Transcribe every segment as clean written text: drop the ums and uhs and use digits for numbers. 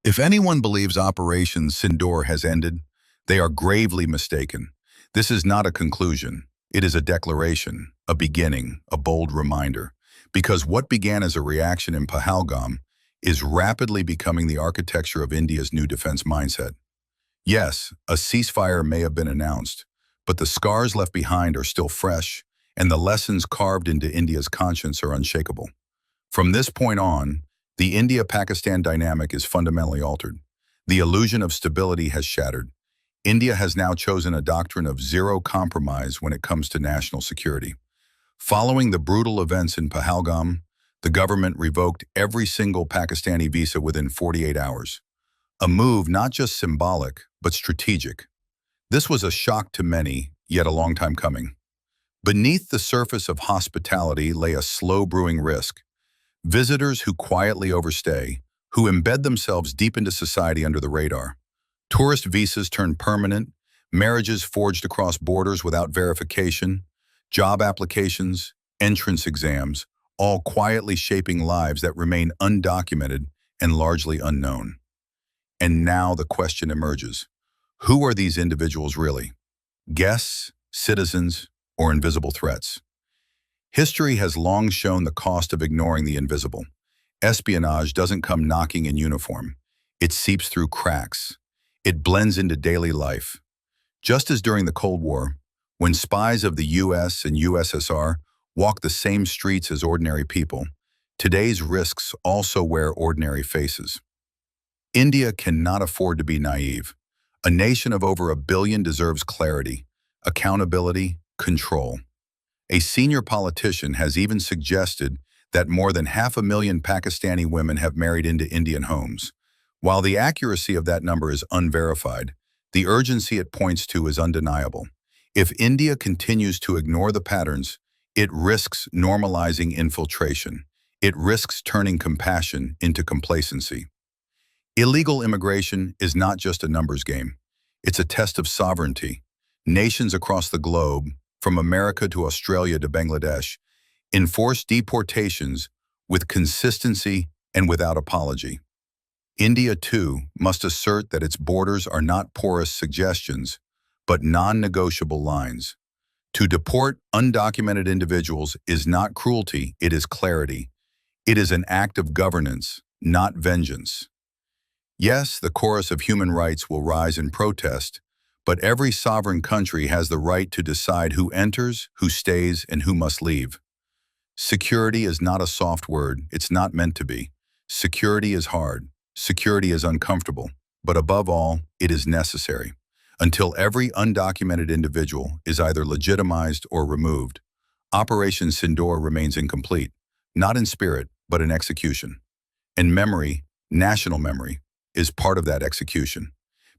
If anyone believes Operation Sindoor has ended, they are gravely mistaken. This is not a conclusion. It is a declaration, a beginning, a bold reminder. Because what began as a reaction in Pahalgam is rapidly becoming the architecture of India's new defense mindset. Yes, a ceasefire may have been announced, but the scars left behind are still fresh, and the lessons carved into India's conscience are unshakable. From this point on, the India-Pakistan dynamic is fundamentally altered. The illusion of stability has shattered. India has now chosen a doctrine of zero compromise when it comes to national security. Following the brutal events in Pahalgam, the government revoked every single Pakistani visa within 48 hours. A move not just symbolic, but strategic. This was a shock to many, yet a long time coming. Beneath the surface of hospitality lay a slow-brewing risk. Visitors who quietly overstay, who embed themselves deep into society under the radar. Tourist visas turned permanent, marriages forged across borders without verification, job applications, entrance exams, all quietly shaping lives that remain undocumented and largely unknown. And now the question emerges. Who are these individuals really? Guests, citizens, or invisible threats? History has long shown the cost of ignoring the invisible. Espionage doesn't come knocking in uniform. It seeps through cracks. It blends into daily life. Just as during the Cold War, when spies of the US and USSR walked the same streets as ordinary people, today's risks also wear ordinary faces. India cannot afford to be naive. A nation of over 1 billion deserves clarity, accountability, control. A senior politician has even suggested that more than 500,000 Pakistani women have married into Indian homes. While the accuracy of that number is unverified, the urgency it points to is undeniable. If India continues to ignore the patterns, it risks normalizing infiltration. It risks turning compassion into complacency. Illegal immigration is not just a numbers game. It's a test of sovereignty. Nations across the globe, from America to Australia to Bangladesh, enforce deportations with consistency and without apology. India, too, must assert that its borders are not porous suggestions, but non-negotiable lines. To deport undocumented individuals is not cruelty, it is clarity. It is an act of governance, not vengeance. Yes, the chorus of human rights will rise in protest, but every sovereign country has the right to decide who enters, who stays, and who must leave. Security is not a soft word. It's not meant to be. Security is hard. Security is uncomfortable. But above all, it is necessary. Until every undocumented individual is either legitimized or removed, Operation Sindoor remains incomplete, not in spirit, but in execution. And memory, national memory, is part of that execution.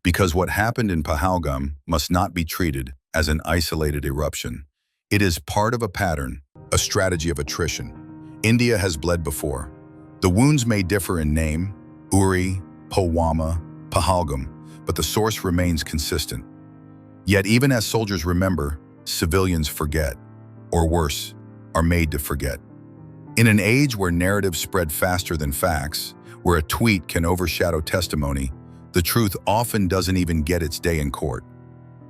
Because what happened in Pahalgam must not be treated as an isolated eruption. It is part of a pattern, a strategy of attrition. India has bled before. The wounds may differ in name, Uri, Pulwama, Pahalgam, but the source remains consistent. Yet even as soldiers remember, civilians forget, or worse, are made to forget. In an age where narratives spread faster than facts, where a tweet can overshadow testimony, the truth often doesn't even get its day in court.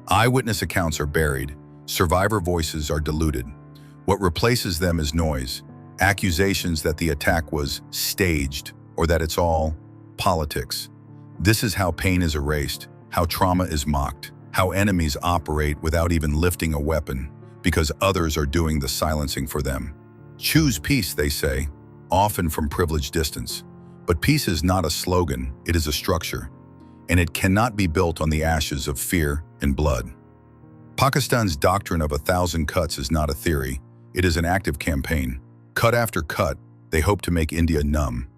Eyewitness accounts are buried, survivor voices are diluted. What replaces them is noise, accusations that the attack was staged or that it's all politics. This is how pain is erased, how trauma is mocked, how enemies operate without even lifting a weapon because others are doing the silencing for them. Choose peace, they say, often from privileged distance. But peace is not a slogan, it is a structure. And it cannot be built on the ashes of fear and blood. Pakistan's doctrine of 1,000 cuts is not a theory, it is an active campaign. Cut after cut, they hope to make India numb.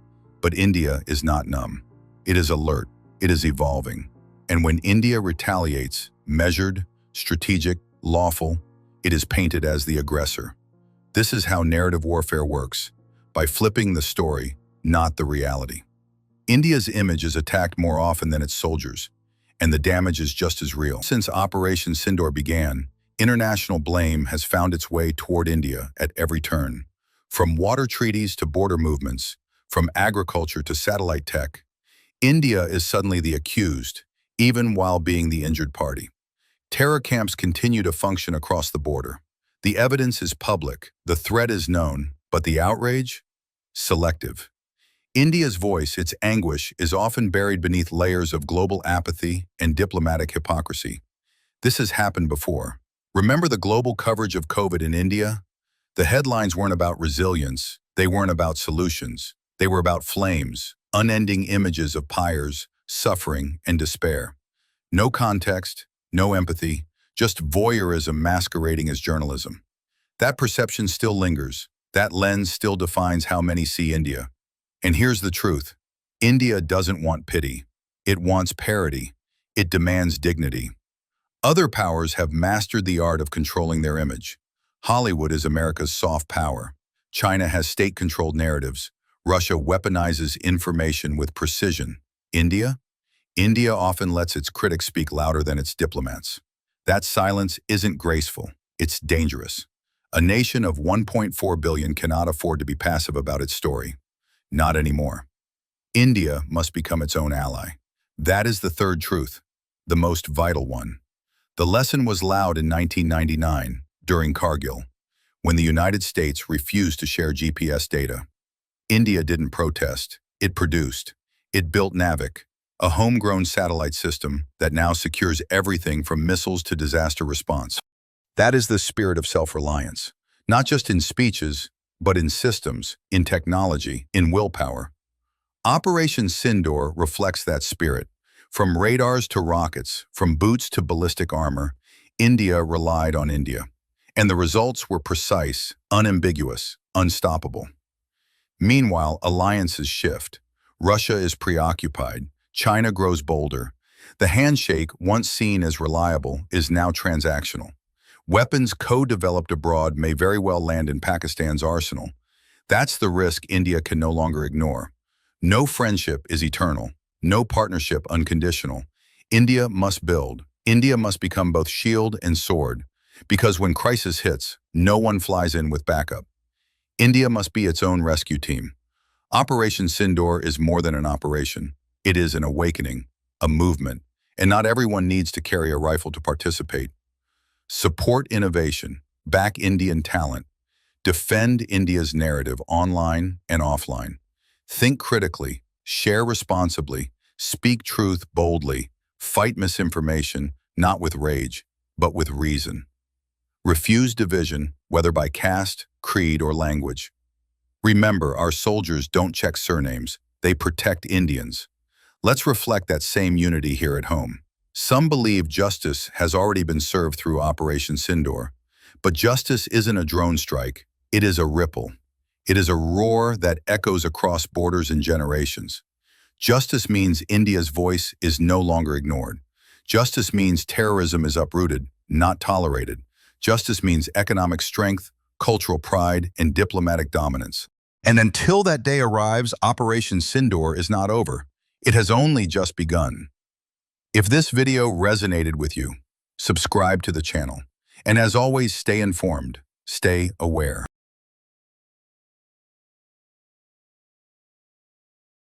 But India is not numb. It is alert, it is evolving. And when India retaliates, measured, strategic, lawful, it is painted as the aggressor. This is how narrative warfare works, by flipping the story, not the reality. India's image is attacked more often than its soldiers, and the damage is just as real. Since Operation Sindoor began, international blame has found its way toward India at every turn. From water treaties to border movements, from agriculture to satellite tech, India is suddenly the accused, even while being the injured party. Terror camps continue to function across the border. The evidence is public, the threat is known, but the outrage? Selective. India's voice, its anguish, is often buried beneath layers of global apathy and diplomatic hypocrisy. This has happened before. Remember the global coverage of COVID in India? The headlines weren't about resilience, they weren't about solutions. They were about flames, unending images of pyres, suffering, and despair. No context, no empathy, just voyeurism masquerading as journalism. That perception still lingers. That lens still defines how many see India. And here's the truth. India doesn't want pity. It wants parity. It demands dignity. Other powers have mastered the art of controlling their image. Hollywood is America's soft power. China has state-controlled narratives. Russia weaponizes information with precision. India? India often lets its critics speak louder than its diplomats. That silence isn't graceful. It's dangerous. A nation of 1.4 billion cannot afford to be passive about its story. Not anymore. India must become its own ally. That is the third truth, the most vital one. The lesson was loud in 1999, during Kargil, when the United States refused to share GPS data. India didn't protest. It produced. It built Navik, a homegrown satellite system that now secures everything from missiles to disaster response. That is the spirit of self-reliance, not just in speeches, but in systems, in technology, in willpower. Operation Sindoor reflects that spirit. From radars to rockets, from boots to ballistic armor, India relied on India. And the results were precise, unambiguous, unstoppable. Meanwhile, alliances shift. Russia is preoccupied. China grows bolder. The handshake, once seen as reliable, is now transactional. Weapons co-developed abroad may very well land in Pakistan's arsenal. That's the risk India can no longer ignore. No friendship is eternal. No partnership unconditional. India must build. India must become both shield and sword. Because when crisis hits, no one flies in with backup. India must be its own rescue team. Operation Sindoor is more than an operation. It is an awakening, a movement, and not everyone needs to carry a rifle to participate. Support innovation, back Indian talent, defend India's narrative online and offline. Think critically, share responsibly, speak truth boldly, fight misinformation, not with rage, but with reason. Refuse division, whether by caste, creed, or language. Remember, our soldiers don't check surnames, they protect Indians. Let's reflect that same unity here at home. Some believe justice has already been served through Operation Sindoor, but justice isn't a drone strike, it is a ripple. It is a roar that echoes across borders and generations. Justice means India's voice is no longer ignored. Justice means terrorism is uprooted, not tolerated. Justice means economic strength, cultural pride, and diplomatic dominance. And until that day arrives, Operation Sindoor is not over. It has only just begun. If this video resonated with you, subscribe to the channel. And as always, stay informed, stay aware.